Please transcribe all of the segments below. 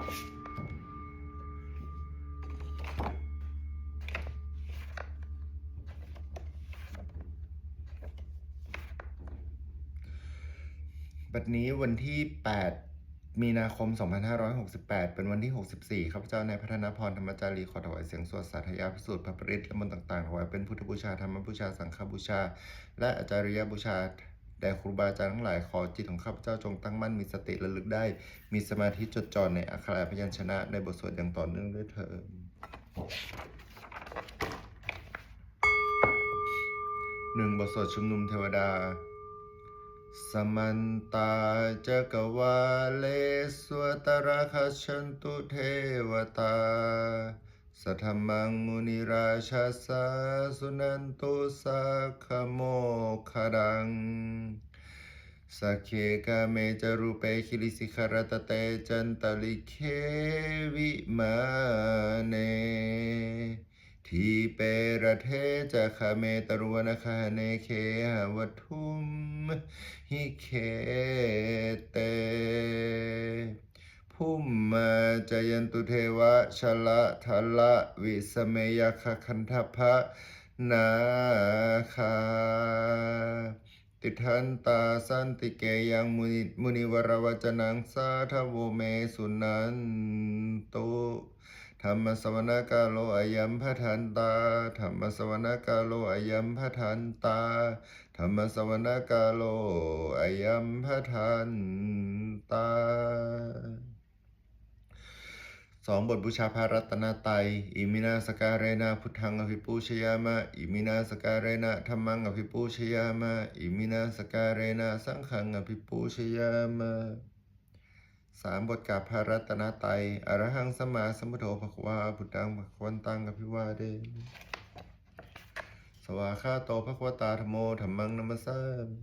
บัดนี้วันที่ 8 มีนาคม 2568 เป็นวันที่ 64 ข้าพเจ้านายพัฒนพร ธรรมจารี ขอถวายเสียงสวดสาธยายพิสูจน์พระปริตรและมนต์ต่างๆถวายเป็นพุทธบูชา ธรรมบูชา สังฆบูชา และอาจาริยบูชาแด่ครูบาอาจารย์ทั้งหลาย ขอจิตของข้าพเจ้าจงตั้งมั่นมีสติระลึกได้ มีสมาธิจดจ่อในอักขระพยัญชนะในบทสวดอย่างต่อเนื่องด้วยเถิด 1. บทสวดชุมนุมเทวดาสมันตาจักวาเลสวตระคัจฉันตุเทวตาสัทธมังมุนิราชาสาสุนันตุสักขโมคดังสักเคกาเมจรูเปคิลิสิขารตเตจันตลิเควิมาเนทีเประเทจะคาเมตรุวนาคาเนเคหวัทุมหิเคเตภูมิมาจยันตุเทวะชละทละวิสเมยคคันทพะนาคาติทันตาสันติเกยังมุนิวรวจนังสาทโวเมสุนันตุธรรมสวนกาโลอายัมพทันตาธรรมสวนกาโลอายัมพทันตาธรรมสวนกาโลอายัมพทันตา2. บทบูชาพระรัตนตรัยอิมินาสการเรนะพุทธังอภิปูชยามะอิมินาสการเรนะธัมมังอภิปูชยามะอิมินาสการเรนะสังฆังอภิปูชยามะ 3. บทกราบพระรัตนตรัยอรหังสัมมาสัมพุทโธภควาพุทธังภควันตังอภิวาเทมิสวากขาโตภควตาธัมโมธัมมังนัมสสามิ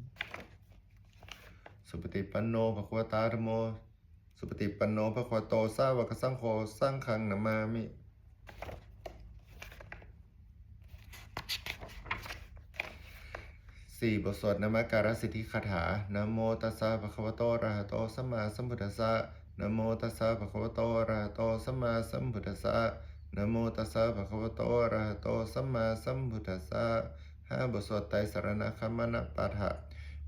สุปฏิปันโนภควตาธัมโมสุปฏิปันโนภควโตสาวกสังโฆสังฆังนามามิ 4. บทสวดนมัสการสิทธิคาถานะโมตัสสะภะคะวะโตอะระหะโตสัมมาสัมพุทธัสสะนะโมตัสสะภะคะวะโตอะระหะโตสัมมาสัมพุทธัสสะนะโมตัสสะภะคะวะโตอะระหะโตสัมมาสัมพุทธัสสะ 5. บทสวดไตรสรณคมนปาฐะ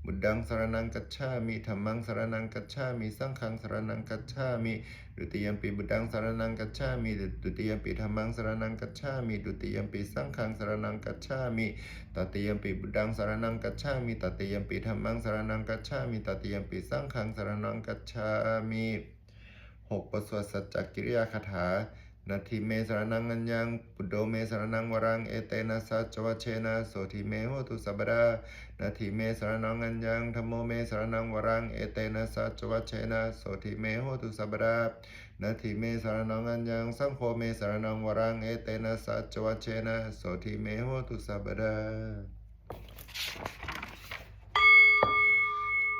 บุตดังสรณังกัจฉามิธัมมังสรณังกัจฉามิสังฆังสรณังกัจฉามิดุติยัมปิบุตดังสรณังกัจฉามิดุติยัมปิธัมมังสรณังกัจฉามิดุติยัมปิสังฆังสรณังกัจฉามิตติยัมปิบุตดังสรณังกัจฉามิตติยัมปิธัมมังสรณังกัจฉามิตติยัมปิสังฆังสรณังกัจฉามิ 6. บทสวดสัจจกิริยาคาถานาทิเมสรนังอัญญังปุโดเมสรนังวรังเอเตนะสัจวัชเชนะโสทิเมโหตุสัพพดานาทิเมสรนังอัญญังธัมโมเมสรนังวรังเอเตนะสัจวัชเชนะโสทิเมโหตุสัพพดานาทิเมสรนังอัญญังสังโฆเมสรนังวรังเอเตนะสัจวัชเชนะโสทิเมโหตุสัพพดา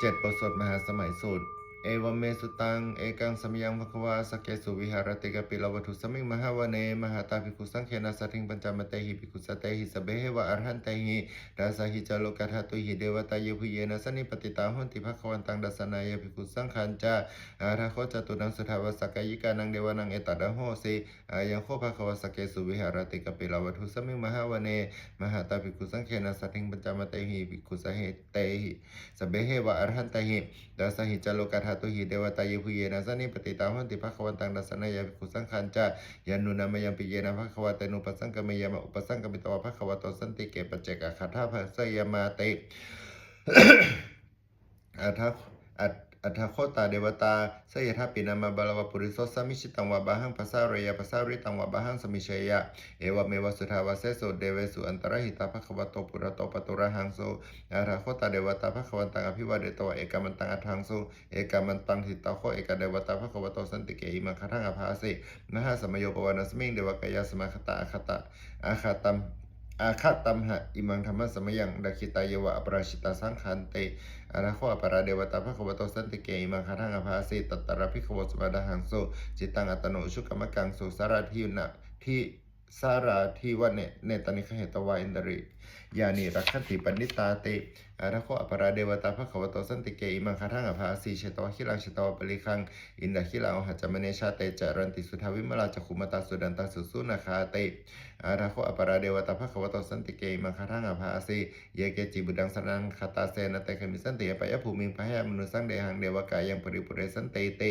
7. บทสวดมหาสมัยสูตรเอวเมสุตังเอกังสมยังภควาสเกสุวิหารติกปิลวัตุสมิงมหาวเนมหาตาภิกขุสังเขนะสัทธิงปัญจมเตหิภิกขุสเตหิสเบเหวะอรหันเตหิดัสสหิจโลกัทตุหิเดวตายพุเยนะสนิปติตาหุนติภควันตังดัสนายภิกขุสังขันจาอาราโคจตุนังสุทาวสกายิกานังเดวานังเอตัดโหสีอายังโคภควาสเกสุวิหารติกปิลวัตุสมิงมหาวเนมหาตาภิกขุสังเขนะสัทธิงปัญจมเตหิภิกขุสเหเตหิสเบเหวะอรหันเตหิดัสหิจโลกัทตุหิเดวตายพุเยนะสนิปติตาหุนติภควันตังดัสนายภิกขุสังขันจายานุนามยังปิเยนะภควตานุปสังกเมยมะอุปสังกมิตวะภควโตสันติเกปัจเจกขัทธาภสยมาติ อัทธอัทธโคตาเดวตาสยทัปปินามาบาลวปุริโสสมิชิตังวะบาหังภาษาเรยะภาษาริตังวะบาหังสมิเชยะเอวะเมวะสุทาวะเสโสเดเวสุอันตรหิตาภควโตปุระโตปตุระหังโสอัทธโคตาเดวตาภควันตังอภิวาเดโตเอกามันตังอัทธังโสเอกามันตังหิตาโคเอกาเดวตาภควโตสันติเกอิมังคัทังอภาสิมหาสมโยปวานัสมิงเดวกายาสมาคตาอาคตะอาคาตัมอาคาตัมหะอิมังธรรมะสมยังดักขิตายะวะอปราชิตาสังขันเตอนาโคอปราเดวตาภควโตสันติเกอิมังคัทังอภาสิตัตตระภิกขวสวดาหังโสจิตังอัตโนชุกมะกังโสสารทินะทิ สาราทีวะเนตนิคเหตวาอินทริยานิรักขติปณิตาเตอาราโคอปราเดวตาภควโตสันติเกอิมังคาทังอภาสีเชตวะขิลังเชตวะปริคังอินดาขิลังหัจจมเนชาเตจารันติสุทาวิมลาจักขุมตาสุดันตาสุสุนาคาเตอาราโคอปราเดวตาภควโตสันติเกอิมังคาทังอภาสีเยเกจิบุดังสนังคตาเสนเตคมิสันติปยภูมิงพะยมนุสังเดหังเดวกายังปริปุเรสันเตเต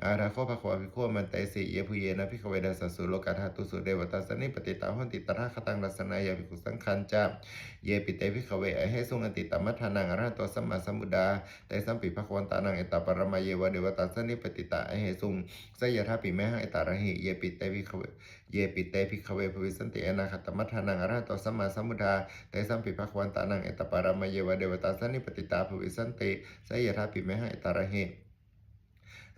อาราโคภควาภิกขุมันเตสิเยภูเยนะภิกขเวดัสสุโลกาธาตุสุเดวตาสนิปติตาหันติตระคตังรัสนายาภิกขุสังคัญจาเยปิเตภิกขเวอเหสุงอติตมัฏฐานังอรหัตโตสัมมาสัมพุทธาแต่สัมปิภควันตานังเอตาปรมาเยวะเดวตาสนิปติตาอเหสุงสยถาปิเมหังเอตาระหิเยปิเตภิกขเวภวิสันติอนาคตมัฏฐานังอรหัตโตสัมมาสัมพุทธาแต่สัมปิภควันตานังเอตาปรมาเยวะเดวตาสนิปติตาภวิสันติสยถาปิเมหังเอตาระหิ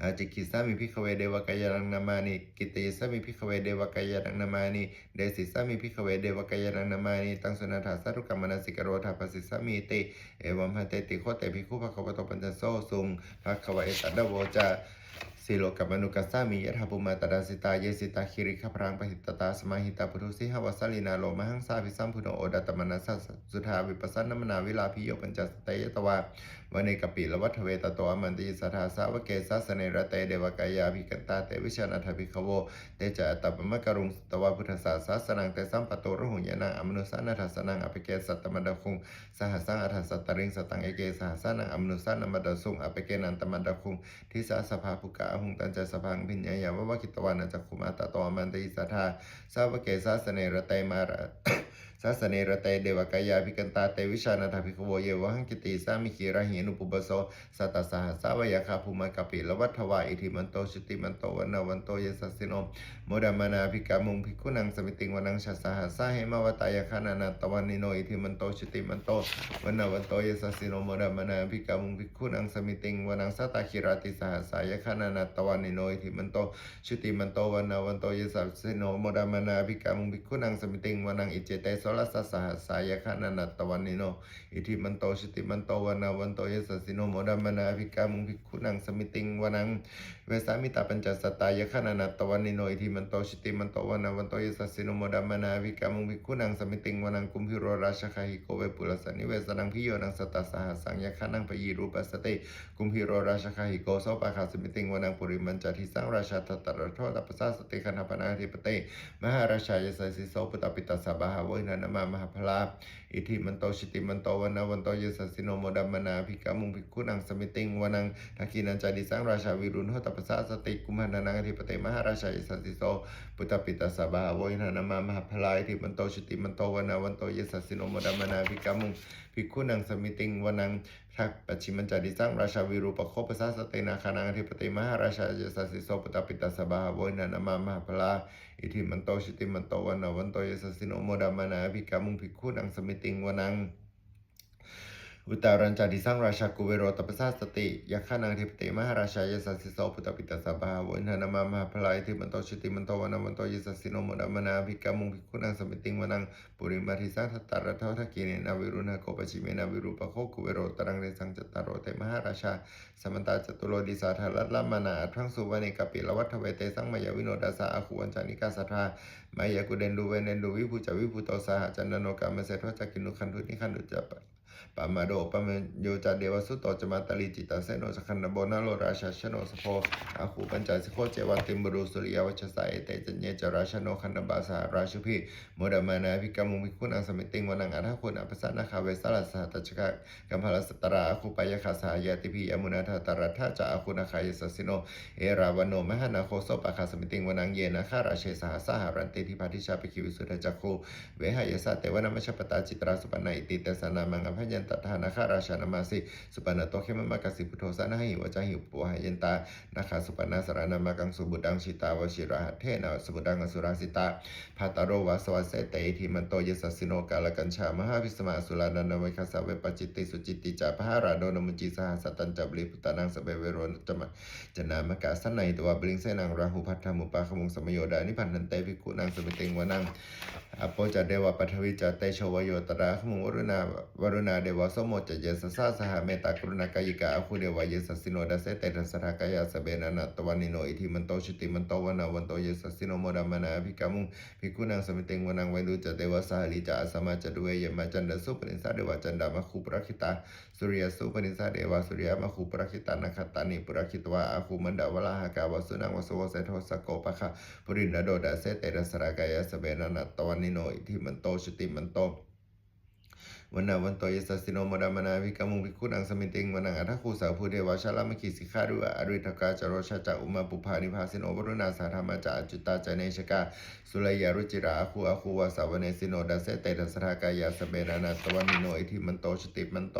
อาจิกิสามิพิขเวเดวกายานังนามานิกิตยสามิพิขเวเดวกายานังนามานิเดสิสามิพิขเวเดวกายานังนามานิตังสุนันทาสารุกรรมนาสิกโรธาปสิสามิติเอวัมพันเตติโคเตภิกขุภควโตปัญจโสสุงภควเอตัดโวจาสิโลกัมมนุกัสสามิยะถาปุมาตดาสิตาเยสิตาคิริขพรังปหิตตาสมาหิตาปุถุสิหวสลินาโลมหังสาภิสัมพุโนโอดัตมนัสสะสุธาวิปัสสนมนาวิลาภิโยปัญจสเตยตวาวันเนกปิละวัฏเวตโตอมันติสัทธาสาวเกสัสเนรเตเดวกายาภิกันตาเตวิชานัทภิกขโวเตจะอัตตปมะกรุงตวาพุทธศาสสนังเตสัมปโตระหุญญานังอมนุสานัทสนังอภิเกสัตตมดคุงสหัสสังอัฏฐสัตตริงสตังเอเกสหัสสนังอมนุสานมดสุงอภิเกนันตมดคุงทิสาสภาภุกะหุงตันจะสพังพิญญายาวะคิตวานัจขุมาตโตอมันติสัทธาสาวเกสัสเนรเตมาระสัสเนรเตเดวกายาภิกันตาเตวิชานัทภิกขโวเยวหังกิติสามิขีระหินุปุปโสสัตตสหัสสาวายคาภูมกปิละวัฏวาอิทิมันโตชุติมันโตวันวันโตเยสัสสิโนโมดามานาภิกามุงภิกขุนังสมิติงวนังชัสสหัสสะเหมวตายคานานาตวันนิโนอิทิมันโตชุติมันโตวันวันโตเยสัสสิโนโมดามานาภิกามุงภิกขุนังสมิติงวนังสัตตคิราติสหัสสายคานานาตวันนิโนอิทิมันโตชุติมันโตวันวันโตเยสัสสิโนโมดามานาภิกามุงภิกขุนังสมิติงวนังอิเจเตโสลัสสหัสสายคานานาตวันนิโนอิทิมันโตชุติมันโตวันวันโตเยสัสสิโนโมดามานาภิกามุงภิกขุนังสมิติงวนังเวสามิตาปัญจสตายคานานาตวันนิโนอิทิมันโตชุติมันโตวันวันโตเยสัสสิโนโมดามานาภิกามุงภิกขุนังสมิติงวนังกุมพิโรราชคาหิโกเวปุรสนิเวสนังพิโยนังสตัสสหัสสังยคานังปยีรูปัสสติกุมพิโรราชคาหิโกโสปะคาสมิติงวนังปุริมันจทิสังราชาตตระโทตปัสสะสติคันธปนาธิปเตมหาราชายสัสสิโสปุตตปิตัสสะบาหาวินันมามหาพลาอิทิมันโตชิติมันโตวันวันโตเยสัสสิโนโมดัมมนาภิกามุงภิกขุนังสมิติงวนังทักขินันจาดิสังราชาวิรุณโหตปัสสะสติกุมหันนังอธิปเตมหาราชายสัสสิโสปุตตปิตัสสะบาหาวินันมามหาพลาอิทิมันโตชิติมันโตวันวันโตเยสัสสิโนโมดัมมนาภิกามุงภิกขุนังสมิติงวนังทักปัจฉิมันจาดิสังราชาวิรูปโคปัสสะสตินาคานังอธิปเตมหาราชายสัสสิโสปุตตปิตัสสะบาหาวินันมามหาพลาอิทิมันโตชิติมันโตวันวันโตเยสัสสิโนโมดัมมนาภิกามุงภิกขุนังสมิติงวนังอุตารัญจาดิสังราชากุเวโรตปัสสะสติยคานังเทปเตมหาราชายสัสสิโสปุตตปิตัสสะบาหาวินันมามหาพลายทิมันโตชิติมันโตวันวันโตเยสัสสิโนโมดัมมนาภิกามุงภิกขุนังสมิติงวนังปุริมาทิสังทัตตาระเทวทักกิเนนาวิรุณโกปชิเมนาวิรูปโคกุเวโรตรังเรสังจตารโรเตมหาราชาสมันตาจตุโลดิสาธารัตละมานาอัตถังสุวรรณิกปิละวัฏเวเตสังมายาวิโนดาสาอาคุวันจานิกาสัทธามายากุเดนดูเวเนนดูวิภูจาวิภูโตสหจันนโนกามเสทวจักกินุขันธุนิขันธุจปปามาโดปามโยจาเดวสุโตจมาตลิจิตาเสโนสขันนโบนาโลราชาชโนสโพอาคูปัญจสิโคเจวันติมบรุสุริยวัชสายเตจัญเยจราชโนขันนบาสาราชุพิโมดามานาภิกามุงภิกขุนังสมิติงวนังอัฏฐคุณอภิสันนาคาเวสลัสสะตัจกะกัมพลสตราอาคูปายคาสายาติพิยมุนาทาตระทาจาอาคุณาคายสัสสิโนเอราวันโนมหานาโคโสปะคาสมิติงวนังเยนะคาราเชสหสหารันติทิพาทิชาปิคิวิสุทธจักขุเวหายสะเตวนมัชปตาจิตราสุปนัยติเตสนามังอภัยยันตถานาคาราชานามาสิสุปนาโตเขมมะกสิพุทโธสนะหิวจาหิปุหายันตานาคาสุปนาสารนามากังสุบุดังชิตาวชิระหัตเทนะสุบุดังอสุราสิตาภัตตโรวาสวัสเสเตทิมันโตเยสัสสิโนกาลกัญชามหาวิสมาสุลานันเวคัสสะเวปจิตติสุจิตติจาพหาราโดนมุจิสหัสตัญจบลิพุตานังสเบเวโรนจมะจนามกะสันไนตัวบลิงเสนังราหุพัทธมุปาขมุงสมโยดานิพันธันเตภิกขุนังสมิติงวนัง อโปจเดวะปัทวิจเตโชวโยตระขมุงวรุณาเดวะสมโมจเยสสะสหเมตตากรุณากายิกาอคุเดวะเยสสิโนดัสเสเตระสรากายาสเบนะนัตตวันนิโนอิทิมันโตชิติมันโตวนาวันโตเยสสิโนโมดามนาภิกามุงภิกขุนังสมิติงวนังไวดุจเตวะสหลิจาสมาจดุเวยมาจันดสุปนิสาเดวะจันดามะคูปรคิตาสุริยสุปนิสาเดวะสุริยมะคูปรคิตานัคตานิปรคิตวะอาคูมันดาวะลาหากาวะสุนังวะโสวะเสโทสโกปะคะปุรินดาโดดาเสเตระสรากายาสเบนะนัตตวันนิโนอิทิมันโตชิติมันโตวันนาวันโตยสัสสิโนโมดามนาวิกามุงวิคุนังสมิติงวนังอัฏฐคูสาวภูเดวาชาลามคิสิขารุอริทกาจโรชาจาอุมาปุภานิภาสิโนวรุณาสาธรรมจาจุตตาจเนชกาสุลยารุจิราอาคูวาสาวเนสิโนดัสเสเตดัสรากายาสเบนานาตวันนิโนอิทิมันโตชติมันโต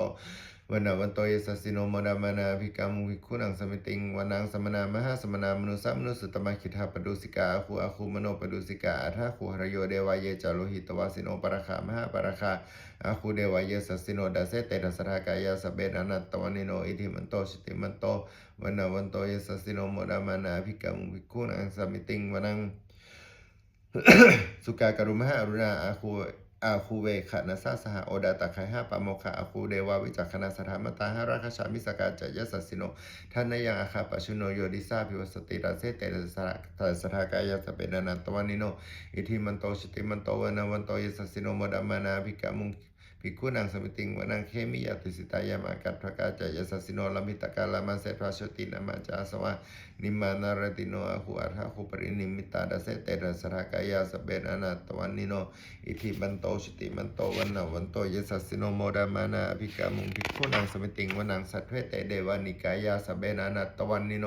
วันนาวันโตยสัสสิโนโมดามนาวิกามุงวิคุนังสมิติงวนังสมนามหาสมนามนุสัมนุสุตมะคิทาปดุสิกาอาคูมโนปดุสิกาอัฏฐคูหรโยเดวายเยจาโลหิตวาสิโนปรคามหาปรคา อาคูเดวายสัสสิโนดัสเสเตระสรากายาสเบนานัตตวันนิโนอิทิมันโตชิติมันโตวันนาวันโตยสัสสิโนโมดามานาภิกามุภิกขุนังสมิติงวนัง สุกากรุมหาอรุณาอาคูเวขณสาสหโอดาตะไคหาปะโมคะอาคูเดวาวิจักขณสถามตาหาราคชามิสกาจยสัสสิโนท่านนยังอาคาปชุโนโยดิสาภิวสติราเสเตระสรากายาสเบนานัตตวันนิโนอิทิมันโตชิติมันโตวันนาวันโตยสัสสิโนโมดามานาภิกามุภิกขุนังสมิติงวนังเคมิยตุสิตายามากัตถกาจยสัสสิโนลมิตกาลามาเสพราชตินามาจาสวะนิมานารติโนอาหูอัฏฐคูปรินิมิตาดัสเสเตระสรากายาสเบนานัตตวันนิโนอิทิมันโตชิติมันโตวันนาวันโตยสัสสิโนโมดามานาภิกามุภิกขุนังสมิติงวนังสัทเวเตเดวานิกายาสเบนานัตตวันนิโน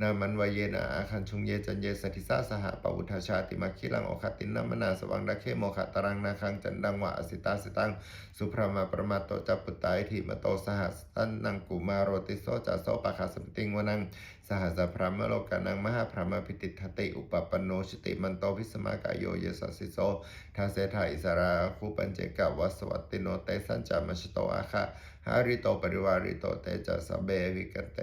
นามันวเยนะอาคันชุงเยจันเยสติสาสหปวุทชาติมาคิลังโอคตินนามนาสวังดาเคโมขตรังนาคังจันดังวะอสิตาสิตังสุพรมาประมาโตจัปปุตตาอิทิมโตสหัสตันนังกุมารโรติโสจัสโสปะคาสมติงวนังสหัสพรหมโลกานังมหาพรหมพิติทติอุปปันโนชิติมันโตวิสมากายโยเยสัสสิโสทาเสถาอิสราคูปัญเจกวัสวัตติโนเตสัญจามชโตอาคาหาริโตปริวาริโตเตจัสเบวิกันเต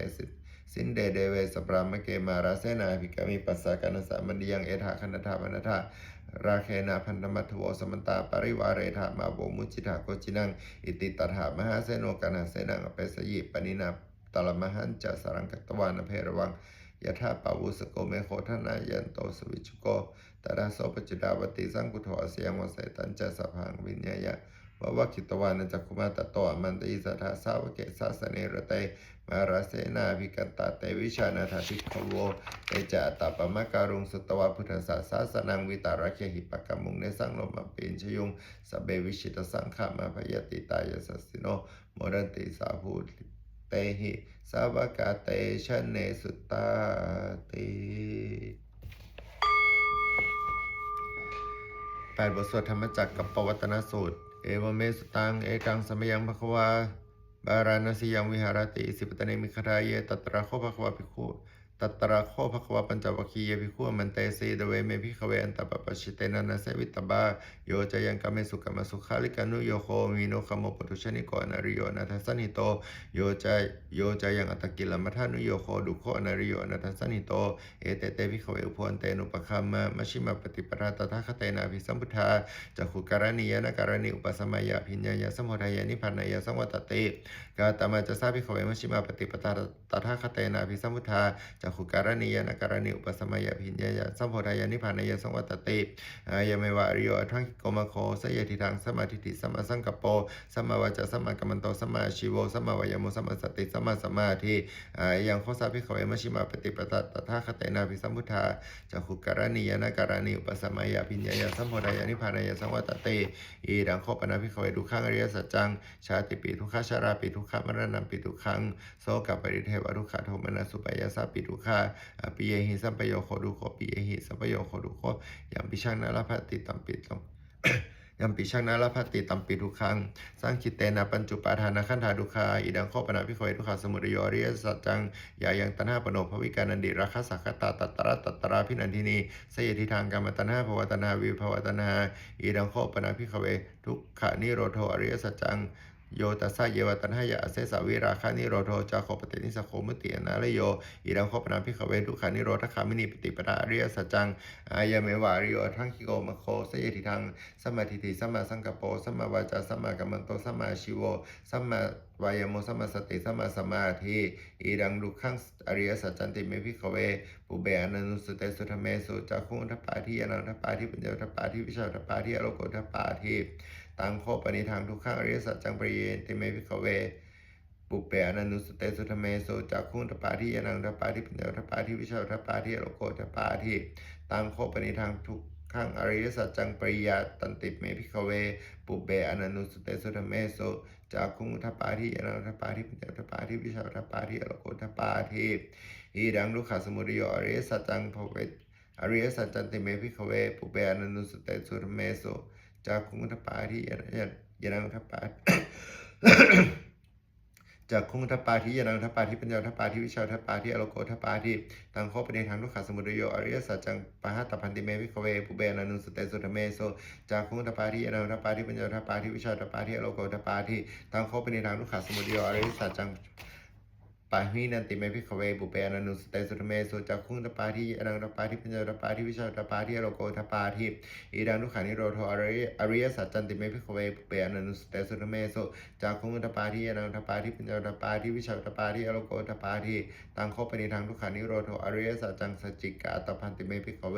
สินเดเดเวสปรามเกมาราเสนาภิกามิปัสสะกันสามันดิยังเอธาคณธาปนธาราเคนาพันธมัทโวสมันตาปริวาเรธามาโบมุจิธาโกจินังอิติตถามหาเสโนกันหาเสนังอเปสยิปนินาตลมหันจะสรังกตวานเพรวังยะธาปาวุสโกเมโคทนายันโตสวิจุโกตระโสปจุดาวติสังกุโทอเสียงวเสตันจะสพังวิญญายะวะคิตวานจักขุมาตโตอมันติสัทธาสาวเกสาสเนรเตมาราเสนาภิกันตาเตวิชานาถาภิกขโวเตจาตาปมะการุงสุตวะพุทธศาสสนังวิตาระเคหิปะกะมุงเนสังโลมปินชยุงสเบวิชิตสังขามาพยติตายสัสสิโนโมรันติสาภูเตหิสาวกาเตชะเนสุตตาติ8 บทสวดธรรมจักรกับปวัตตนสูตรเอวเมสุตังเอกังสมยังภควาบาราณสียังวิหารติสิปตเนมิคทายเยตัตระโคภควาภิกขุตัตระโคภควาปัญจวัคคียภิกขุมันเตสีเดเวเมภิกขเวอันตปปชิเตนะนะเสวิตบาโยจยังกเมสุกมสุขาลิกานุโยโคมีโนคโมปุถุชนิโกอนาริโยนัทสันนิโตโยจยังอัตกิลมัทานุโยโคดุโคอนาริโยนัทสันนิโตเอเตเตภิกขเวอุพวันเตนุปคัมมะมชิมาปฏิปทาตถาคเตนะภิสัมพุทธาจักขุการณียนะการณีอุปสมัยยะพิญญายะสมุทัยยะนิพพานายะสังวัตติกาตมาจะสาภิกขเวมชิมาปฏิปทาตถาคเตนะภิสัมพุทธาจักขุการณียนะการณีอุปสมัยยะพิญญายะสัมโพธายะนิพพานายะสังวัตติอายะเมวะอริโยอัทังโกมโคสยทิทังสมาธิติสมาสังกัปโปสมาวาจาสมากัมมันโตสมาชีโวสมาวายโมสมาสติสมาสมาธิยังโคสาภิกขเวมชิมาปฏิปทาตถาคเตนะภิสัมพุทธาจักขุการณียนะการณีอุปสมัยยะพิญญายะสัมโพธายะนิพพานายะสังวัตติอีดังโคปนะภิกขเวดุขังอริยสัจจังชาติปิทุกขชาราปิทุกขมรณะปิทุกขังโสกปริเทวทุกขโทมนัสสุปยาสาปิทุกขาปิเยหิสัมปโยโคดุโคปิเยหิสัมปโยโคดุโคยัมปิชังนาลภัตติตัมปิตง ยัมปิชังนาลภัตติตัมปิทุกขังสังคิเตนะปัญจุปาทานะขันธาทุกขาอิดังโคปนะภิกขเวทุกขสมุทโยอริยสัจจังยายังตัณหาปโนภวิกานันดิราคะสักขตาตัตตระพินันทินีสยทิทางกรรมตัณหาภวตัณหาวิภวตัณหาอิดังโคปนะภิกขเวทุกขานิโรโธอริยสัจจัง โยตัสสะเยวตันหายะอเสสาวิราคานิโรโธจาโคปตินิสโคมุติอนาลโยอิดังโคปนาภิกขเวทุกขานิโรธคามินีปฏิปทาอริยสัจจังอายะเมวะอริโยทังคิโกมะโคสยติทังสัมมาทิฏฐิสัมมาสังกัปโปสัมมาวาจาสัมมากัมมันโตสัมมาชีโวสัมมาวายโมสัมมาสติสัมมาสมาธิอิดังดุขังอริยสัจจันติเมภิกขเวปุเบอนันตุสเตสุธรรมเมสุจักขุทัปปาทิยานังทัปปาทิปัญญาทัปปาทิวิชาทัปปาทิอโลโกทัปปาทิตังโคปนิทางทุกขังอริยสัจจังปริเยนติเมภิกขเวปุเปอนันตุสเตสุธรรมเมสุจักขุทัปปาทิยานังทัปปาทิปัญญาทัปปาทิวิชาทัปปาทิอโลโกทัปปาทิตังโคปนิทางทุกขังอริยสัจจังปริยาตันติเมภิกขเวปุเบอนันตุสเตสุธรรมเมสุจากขุทัปปาทิยานังทัปปาทิปัญญาทัปปาทิวิชาทัปปาทิอโลโกทัปปาทิอิดังทุกขสมุทัยอริยสัจจังภเวอริยสัจจันติเมภิกขเวปุเบอนันตุสเตสุธรรมเมสุจากขุทัปปาทิยานังทัปปาจากคุงทัปปาทิยานังทัปปาทิปัญญาทัปปาทิวิชาทัปปาทิอโลโกทัปปาทิตังโคปเนทางทุกขสมุทัยอริยสัจจังปะหัตตพันติเมภิกขเวปุเบอนันตุสเตสุธรรมเมโสจากคุงทัปปาทิยานังทัปปาทิปัญญาทัปปาทิวิชาทัปปาทิอโลโกทัปปาทิตังโคปเนทางทุกขสมุทัยอริยสัจจังปาหินันติเมภิกขเวปุเปอนันตุสเตสุธรรมเมสุจักขุงทัปปาทิอนังทัปปาทิปัญญาทัปปาทิวิชาทัปปาทิอโลโกทัปปาทิอิดังทุกขานิโรธอริยสัจจันติเมภิกขเวปุเปอนันตุสเตสุธรรมเมสุจากขุงทัปปาทิอนังทัปปาทิปัญญาทัปปาทิวิชาทัปปาทิอโลโกทัปปาทิตังโคปนิทางทุกขานิโรธอริยสัจจังสัจจิกาตพันติเมภิกขเว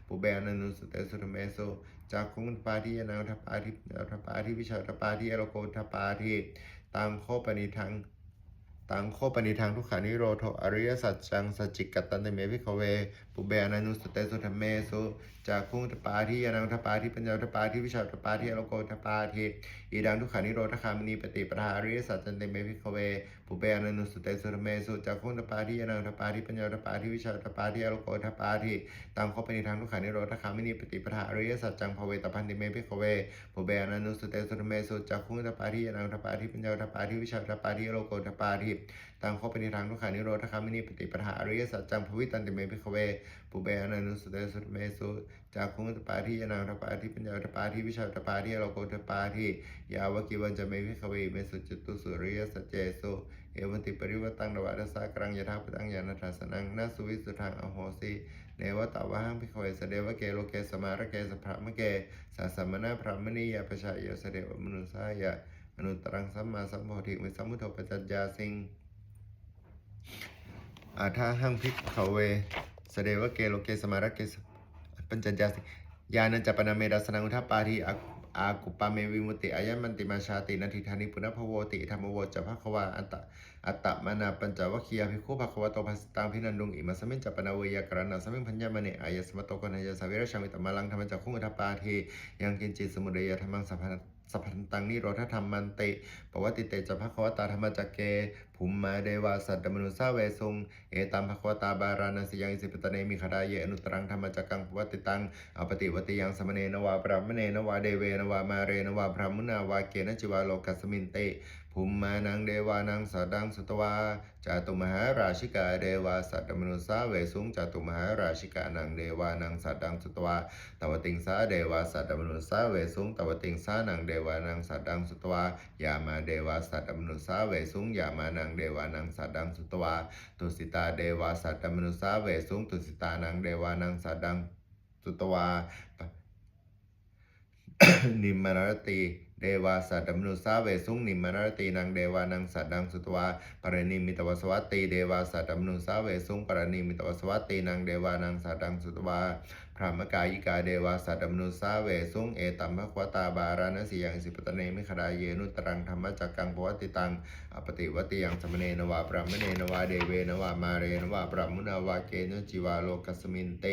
ปุเปอนันตุสเตสุธรรมเมสุจากขุงทัปปาทิอนังทัปปาทิปัญญาทัปปาทิวิชาทัปปาทิอโลโกทัปปาทิตังโคปนิทางทุกขานิโรธอริยสัจจังสัจจิกัตตันติเมภิกขเวปุเบอนันตุสเตสุธรรมเมสุจากขุงทัปปาทิยานังทัปปาทิปัญญาทัปปาทิวิชาทัปปาทิอโลโกทัปปาทิอิดังทุกขานิโรธคามินีปฏิปทาอริยสัจจันติเมภิกขเวปุเบอนันตุสเตสุธรรมเมสุจากขุงทัปปาทิยานังทัปปาทิปัญญาทัปปาทิวิชาทัปปาทิอโลโกทัปปาทิตังโคปนิทางทุกขานิโรธคามินีปฏิปทาอริยสัจจังภเวตพันติเมภิกขเวปุเบอนันตุสเตสุธรรมเมสุจากขุงทัปปาทิยานังทัปปาทิปัญญาทัปปาทิวิชาทัปปาทิอโลโกทัปปาทิตังโคปนิทางทุกขานิโรธคามินีปฏิปทาอริยสัจจังภวิตันติเมภิกขเวปุเบอนันตุสเตสุธรรมเมสุจากขุงทัปปาทิยานังทัปปาทิปัญญาทัปปาทิวิชาทัปปาทิอโลโกทัปปาทิยาวกิวันจะเมภิกขเวเมสุจตุสุริยสัจเจสุเอวันติปริวัตังนวาทสากรังยถาปตังยานัทสนังนาสุวิสุทางอโหสิเนวตาวะหังภิกขเวสเดวะเกโลเกสมาระเกสพระมะเกสาสมณะพระมณียาปชายสเดวมนุสายะอนุตรังสัมมาสัมโพธิวิสัมมุทโธปัจจยาสิงอาทาหังภิกขเวสเดวะเกโลเกสมาระเกสปัญจยาสิญาณัญจปนะเมดัสนังอุทปาทิอากุปาเมวิมุตติอายัมมันติมาชาตินาทิธานิปุณพโวติธรรมโวจะภควาอัตตมานาปัญจวัคคียาภิกขุภควโตภัสตังพินันดุงอิมัสมิงจัปนาเวยากรณะสมิงพัญญามณีอายสมโตกนัยสาวิรชามิตมาลังธรรมจักขุงอุทปาทิยังกินจิตสมุทัยธรรมังสัพพันตังนิโรธธรรมมันติปวัติเตจะภควตาธรรมจักเกภูมิมาเดวาสัตตมนุสาเวสุงเอตัมภควตาบาราณสียังอิสิปตเนมิขดาเยอนุตรังธรรมจักกังปวัติตังอปติวติยังสมเนนวาปรามเนนวาเดเวนวามาเรนวาพรหมุนาวาเกณจิวาโลกัสมินเตภูมิมานังเดวานังสัดังสุตวาจาตุมหาราชิกาเดวาสัตตมนุสาเวสุงจาตุมหาราชิกานังเดวานังสัดังสุตวาตวติงสาเดวาสัตตมนุสาเวสุงตวติงสานังเดวานังสัดังสุตวายามาเดวาสัตตมนุสาเวสุงยามานังเดวานังสัดังสุตวาตุสิตาเดวาสัตตมนุสาเวสุงตุสิตานังเดวานังสัดังสุตวานิมมานารติเดวาสัตตมนุสาเวสุงนิมมานารตินางเดวานังสัตดังสุตวาปรณิมิตวสวัตติเดวาสัตตมนุสาเวสุงปรณิมิตวสวัตตินางเดวานังสัตดังสุตวาพระมกายิกาเดวาสัตตมนุสาเวสุงเอตัมภควตาบาราณสียังสิปตเนมิขดาเยนุตรังธรรมจักกังปวัติตังอปติวัติยังสมเนนวาปรามเนนวาเดเวนวามาเรนวาปรมุนาวาเกนจิวาโลกัสมินเต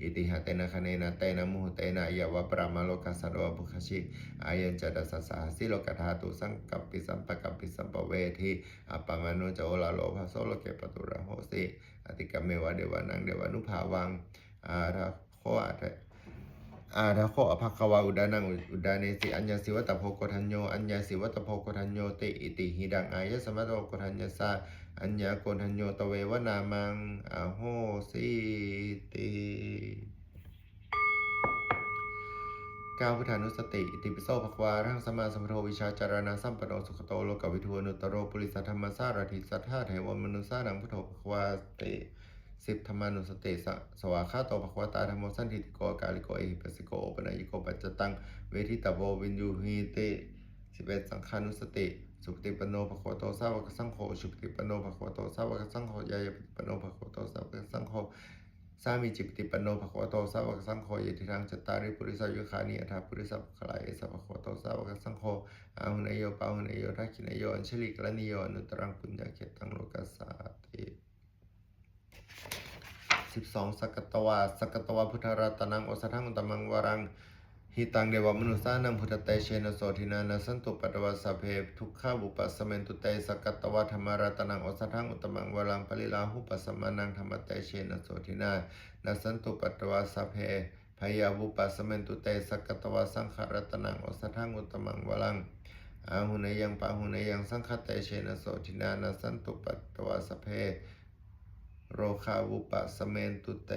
อิติหะเตนะคะเนนะเตนะมุหเตนะยวะปรามาโลกัสสะโรบุคชิอายัญจดัสสะสาสิโลกธาตุสังกัปปิสัมปะกัปปิสัมปเวทีอัปปมานุจโอลาโลภะโสโลเกปตุระโหสิอติกะเมวะเดวานังเดวานุภาวังอาราโคอภัคควาอุดานังอุดาเนสิอัญญาสิวัตโพโกทัญโยอัญญาสิวัตโพโกทัญโยติอิติหิดังอายะสมัตโพโกทัญญาสาอัญญาโกทัญโยตเววนามังอโหสิติก 9พุทธานุสติอิติปิโสภควาทั้งสมมาสัมพุทโธวิชาจารณะสัมปันโนสุขโตโลกวิทูอนุตตโรปุริสธรรมสารถิสัทธาเทวมนุสานังพุทโธภควาติ10ธรรมานุสติสวาคาโตภควตาธรรมสันทิติโกกาลิโกเอหิปัสสิโกโอปนายโกปัจจตังเวทิตาโววินยูหิติ11สังฆานุสติสุปฏิปันโนภควโตสาวกสังโฆสุปฏิปันโนภควโตสาวกสังโฆยายปฏิปันโนภควโตสาวกสังโฆสามีจิปฏิปันโนภควโตสาวกสังโฆเยติทังจัตตาริปุริสายุคานิอัฏฐปุริสัพพะลายสัพพควโตสาวกสังโฆอาหุนายโยปาหุนายโยทักขินายโยอัญชลิกลนิโยอนุตตรังปุญญาเขตังโลกัสสาติ12สักกตวาพุทธรัตนังโอสทังอุตมังวรังหิตังเดวมนุสานังพุทธเตเชนะโสทินานะสันตุปัตวาสเพทุกขาบุปัสสเมนตุเตสักกตวาธรรมรัตนังโอสทังอุตมังวรังปริลาหุปัสสมานังธรรมเตเชนะโสทินานะสันตุปัตวาสเพพยาบุปัสสเมนตุเตสักกตวาสังขรัตนังโอสทังอุตมังวรังอาหุนยังปาหุนยังสังฆเตเชนะโสทินานะสันตุปัตวาสเพโรคาวุปสเมนตุเต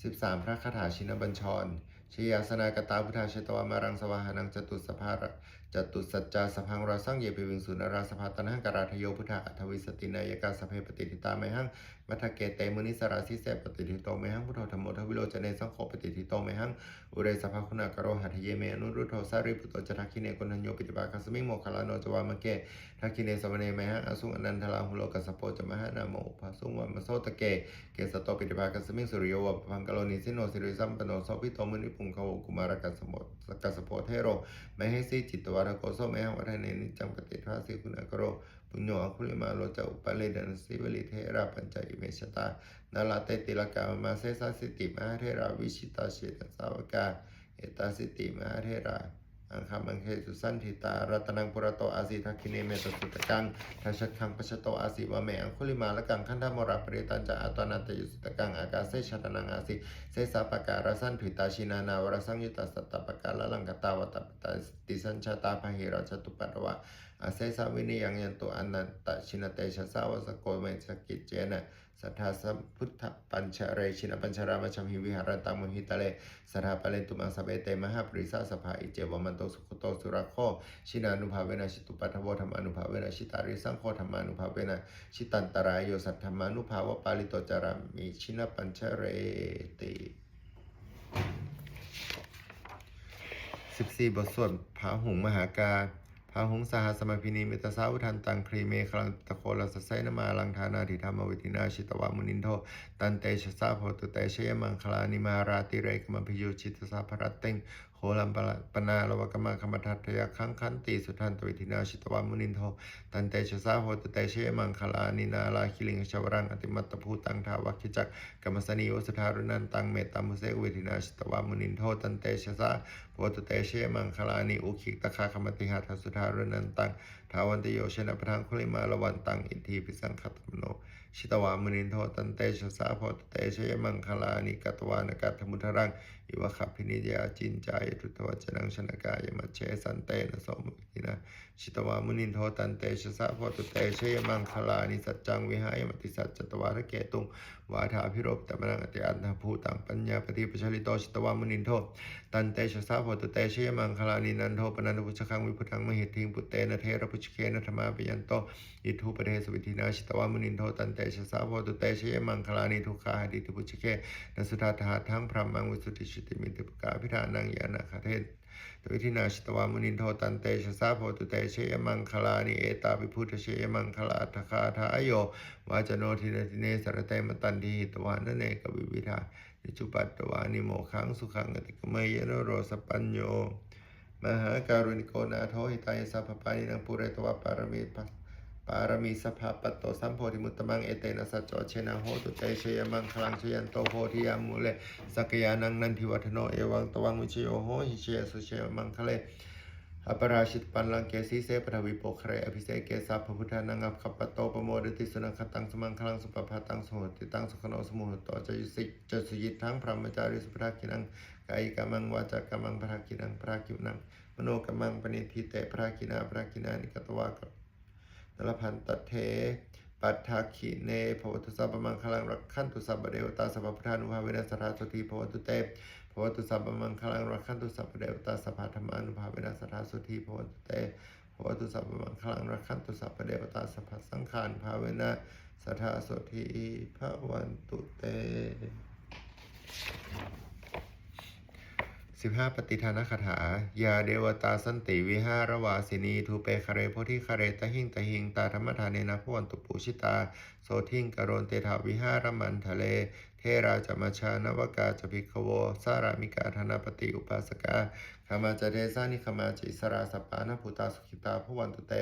13พระคาถาชินบัญชรชยาสนากตาพุทธาเชตวามารังสวาหานังจตุสภาระจตุสัจจาสพังราสังเยปิวิงสุนราสภาตันหังกราทโยพุทธาอัทวิสตินายกาสเพปฏิทิตาไมหังมัทเกเตมุนิสราสิเสปฏิทิโตไมหังพุทโธธรรมโมทวิโลจเนสังโฆปฏิทิโตไมหังอุเรสภาคุณากโรหัตเยเมอนุรุโธสาริปุตโตจทักขิเนกุณัญโยปิติปาคัสมิโมคลาโนจวามะเกทักขิเนสวเนไมหังอสุงอนันทลาหุโลกัสสโปจมหานาโมภาสุงวามโสตะเกสโตปิติปาคัสมิสุริโยวะพังกโลนิสิโนสิริสัมปโนโสภิโตมุนิปุงขโวกุมารกัสสโมกัสสโปเทโรไมเหสีจิตวารโกโสไมหังวัฒเนนิจังปฏิภาสิคุณากโรปุญโญอคุลิมาโลจะอุปเลดนสิวลิเทระปัญจอิเมชตานาลาเตติลกามาเสสสิติมหาเทราวิชิตาเชตสาวกาเอตาสิติมหาเทราอังคามังเคสุสันทิตารัตนังปุระโตอาสิทักขิเนเมตสุตกังทัชคังปชโตอาสิวะเมอังคุลิมาละกังขันธมราปริตันจะอัตนันตยุสุตกังอากาเสชตนังอาสิเสสาปการสันถิตาชินานาวรสังยุตสัตตปกาลลังกตาวตปตาติสัญชาตาภหิราชตุปัตวะอาเสสาวินิยังยันตุอนันตชินเตชะสาวสโกเมสกิจเจนะสัทธาสัมพุทธปัญชเรชินปัญชรามชัมหิวิหารตังมหิตะเลสัทธาปะเลตุมังสเปเตมหาปริสาสภาอิเจวมันโตสุขโตสุรโคชินานุภาเวนะชิตุปัทโวธรรมานุภาเวนะชิตาริสังโฆธรรมานุภาเวนะชิตันตรายโยสัทธรรมานุภาวะปาลิโตจารามิชินปัญชเรติ14บทสวดพาหุงมหากาพาหุงสหสมพินีเมตสาวุทันตังครีเมคลังตะโคลสัสไซนมาลังธานาธิธรรมวิธินาชิตวามุนินโทตันเตชะสาโพตุเตชยมังคลานิมาราติเรกมพิโยชิตสาภรัตเตงโหลัมปนาลวกมาคมทัตยาคังคันติสุทันตวิธินาชิตวามุนินโทตันเตชะสาโพตุเตชยมังคลานินาลาคิลิงชวรังอติมัตตภูตังทาวัคคิจักกรรมสนิโยสธารุนันตังเมตตามุเสกวิธินาชิตวามุนินโทตันเตชะสาโพตุเตชยมังคลานิอุคิกตะคาคมติหัตสุธารุนันตังทาวันตโยชนะพทังคุลิมาละวันตังอิทธิปิสังขตมโนชิตวามุนินโทตันเตชะสาโพตเตชยมังคลานิกัตวานัตมุทรังอิวะขับพินิยาจินจายทุตวจนังชนกายมัจเชสันเตนะโสมุตินะชิตวามุนินโทตันเตชะสาโพตเตชยมังคลานิสัจจังวิหายมติสัจจตวาระเกตุงวาทาพิโรปตมนังอติอันทภูตังปัญญาปฏิปชลิโตชิตวามุนินโทตันเตชะสาโพตเตชยมังคลานินันโทปนันทพุชคังวิพุทังมหิทิงปุตเตนะเทระพุชเคนะธรรมาปิยันโตอิทุปเทสวิธินาชิตวามุนินโทตันเตชะสาโพตเตชยมังคลานิทุกขาหดิติพุชเคนสุทัตถาทั้งพรหมังวิสุทธิชิติมิติปกาพิธานังยานาคเทศตวิธินาชิตวามุนินโทตันเตชะสาโพตุเตชยมังคลานิเอตาปิพุทธเชยมังคลาทคาทายโยวาจโนทินติเนสรเตมตันทีตวานเนกวิวิธานิจุปัตตวานิโมขังสุขังอติกเมยโนโรสปัญโยมหาการุณิโกนาโทหิตายสัพพปานินังปุเรตวะปารมีสภาปโตสัมโพธิมุตตมังเอเตนะสัจโจเชนะโหตุเตชยมังคลังชยันโตโพธิยามุเลสักยานังนันทิวัฒโนเอวังตวังวิชโยโหหิเชยสุเชมังคเลอปราชิตปันลังเกสีเสปทวิโปเครอภิเษกเกสัพพพุทธานังอัปคัปปโตปโมดติสุนังคตังสมังคลังสุปภาตังสมุติตังสุขโนสมุหโตจะยุสิจะสุยิทั้งพรหมจาริสุภากินังกายกามังวาจากามังพระกินังพระกิวนังมโนกามังปณิทิเตพระกินานิกตวากนลพันตเท ปัฏฐาคิเนภวตุสัพพมังคลังรักขันตุสัพพเดวตาสัพพพุทธานุภาเวนะสัทธาโสติภวตุเตภวตุสัพพมังคลังรักขันตุสัพพเดวตาสัพพธรรมานุภาเวนะสัทธาโสติภวตุเตภวตุสัพพมังคลังรักขันตุสัพพเดวตาสัพพสังฆานุภาเวนะสัทธาโสติภวันตุเต15 ปฏิทานคาถายาเดวตาสันติวิหารวาสินีทูเปคาเรโพธิคาเรตหิงตหิงตาธรรมทานเนนะพวันตุปูชิตาโสทิงกโรนเตถาวิหารมันทะเลเทราจมัชานวกาจภิกขโวสารามิกาธนาปฏิอุปาสกาขมาจเทสานิขมาจิสราสปานาภูตาสุขิตาพวันตุเต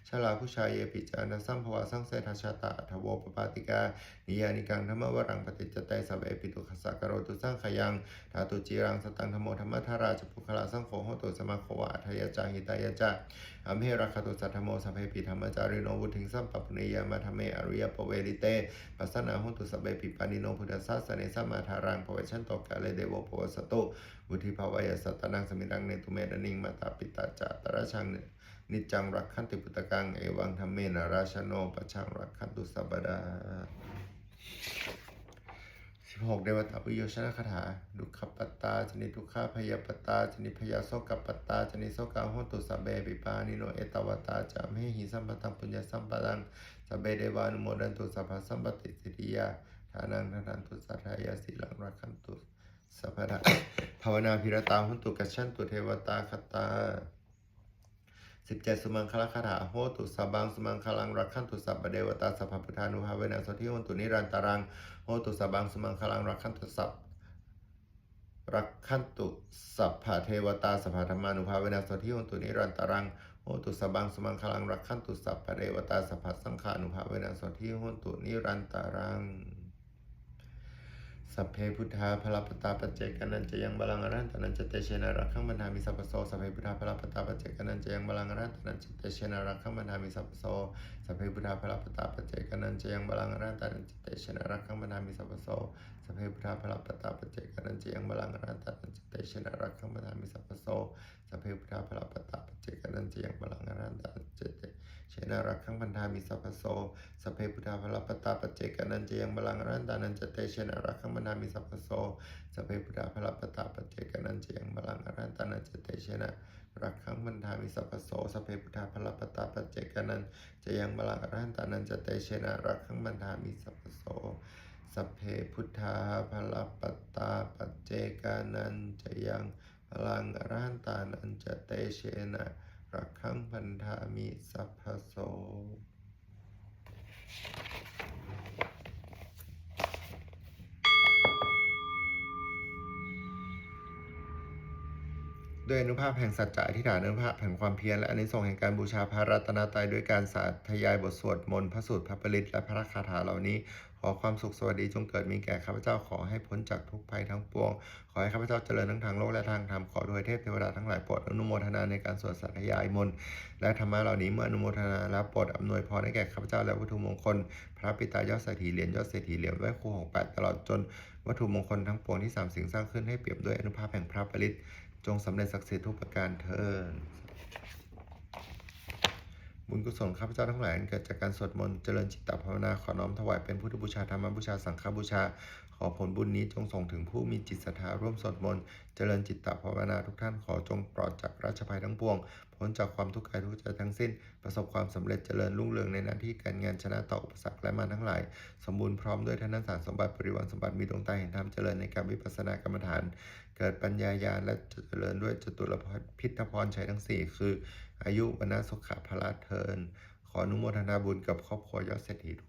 ชลาผู้ชายเยปิจานะสัมภวาสังเสทชาตาทโวปปาติกานิยานิกังธรรมวรังปฏิจจเตสัพเอปิตุขสักกโรตุสังขยังธาตุจีรังสตังธโมธรรมธาราจปุคลาสังโฆโหตุสมาโควะอัทยจาหิตายจาอัมเหราคตุสัทธโมสัพเพปิธรรมจาริโนวุทิงสัมปปุเนยมาธรรมเมอริยปเวริเตปัสสนาโหตุสัพเพปิปานิโนพุทธสัสสเนสัมมาทารังภเวชันโตกาเลเดโวภวสตุวุธิภาวายสัตตนังสมิรังเนตุเมรนิงมาตาปิตาจาตระชังนิจจังรักขันติปุตตะกังเอวังธรรมเมนะราชโนปชังรักขันตุสัพพดา16 เดวตาวิโยชนะคาถาดุขปัตตาจนิทุกขาพยาปัตตาจนิพยาโสกปัตตาจนิโสกาโหตุสัพเบปิปานิโนเอตวตาจามหิสัมปตังปุญญสัมปตังสัพเบเดวานุโมดันตุสัพพสัมปติสิทธิยาทานังทันตุสัทธายาสีลังรักขันตุสัพพดาภาวนาพิรตาหุนตุกัจฉันตุเทวตาคตา17 สุมังคลคาถาโหตุสัพพังสุมังคลังรักขันตุสัพพเดวตาสัพพพุทธานุภาเวนะสัทธิโหตุนิรันตรังโหตุสัพพังสุมังคลังรักขันตุสัพรักขันตุสัพพะเทวตาสัพพธรรมานุภาเวนะสัทธิโหตุนิรันตรังโหตุสัพพังสุมังคลังรักขันตุสัพพะเทวตาสัพพสังฆานุภาเวนะสัทธิโหตุนิรันตรังสัพเพพุทธาพลปตาปัจเจกนันจะยังบาลังอรันตนันจะเตเชนะรักขังบรรดามิสัพพโสสัพเพพุทธาพลปตาปัจเจกนันจะยังบาลังอรันตนันจะเตเชนะรักขังบรรดามิสัพพโสสัพเพพุทธาพลปตาปัจเจกนันจะยังบาลังอรันตนันจะเตเชนะรักขังบรรดามิสัพพโสสัพเพพุทธาพลปตาปัจเจกนันจะยังบาลังอรันตนันจะเตเชนะรักขังบรรดามิสัพพโสสัพเพพุทธาพลปตาปัจเจกนันจะยังบาลังอรันตนันจะเตเชนะรักขังบรรดามิสัพพโสสัพเพพุทธาพลปตาปัจเจกนันจะยังบาลังอรันตนันจะเตเชนะรักขังบรรดามิสัพพโสสัพเพพุทธาพลปตาปัจเจกนันจะยังบาลังอรันตนันจะเตเชนะรักขังบรรดามิสัพพโสสัพเพพุทธาพลปตาปัจเจกนันจะยังบาลังอรันตนันจะเตเชนะรักขังบรรดามิสัพพโสสัพเพพุทธาพลปตาปัจเจกนันจะยังบาลังอรันตนันจะเตเชนะรักขังบรรดามิสัพพโสด้วยอนุภาพแห่งสัจจะอธิษฐานอนุภาพแห่งความเพียรและอานิสงส์แห่งการบูชาพระรัตนตรัยด้วยการสาธยายบทสวดมนต์พระสูตรพระปริตและพระคาถาเหล่านี้ขอความสุขสวัสดีจงเกิดมีแก่ข้าพเจ้าขอให้พ้นจากทุกภัยทั้งปวงขอให้ข้าพเจ้าเจริญทั้งทางโลกและทางธรรมขอด้วยเทพเทวดาทั้งหลายโปรดอนุโมทนาในการสวดสาธยายมนต์และธรรมะเหล่านี้เมื่ออนุโมทนาแล้วโปรดอำนวยพรให้แก่ข้าพเจ้าและวัตถุมงคลพระปิตายอดเศรษฐีเหรียญยอดเศรษฐีเหรียญไหว้ครูของ8ตลอดจนวัตถุมงคลทั้งปวงที่3สิ่งสร้างขึ้นให้เปรียบด้วยอนุภาพแห่งพระปริตจงสำเร็จศักดิ์สิทธิ์ทุกประการเถิดบุญกุศลข้าพเจ้าทั้งหลายเกิดจากการสวดมนต์เจริญจิตตภาวนาขอน้อมถวายเป็นพุทธบูชาธรรมบูชาสังฆบูชาขอผลบุญนี้จงส่งถึงผู้มีจิตศรัทธาร่วมสวดมนต์เจริญจิตตภาวนาทุกท่านขอจงปลอดจากราชภัยทั้งปวงพ้นจากความทุกข์กายทุกใจทั้งสิ้นประสบความสำเร็จเจริญรุ่งเรืองในหน้าที่การงานชนะต่ออุปสรรคและมารทั้งหลายสมบูรณ์พร้อมด้วยธนสารสมบัติบริวารสมบัติมีดวงตาเห็นธรรมเจริญในการวิปัสสนากรรมฐานเกิดปัญญาญาณและเจริญด้วยจตุรพิทพรชัยทั้ง4คืออายุวนะสุขะพละเทินขออนุโมทนาบุญกับครอบครัวยอดเศรษฐีทุก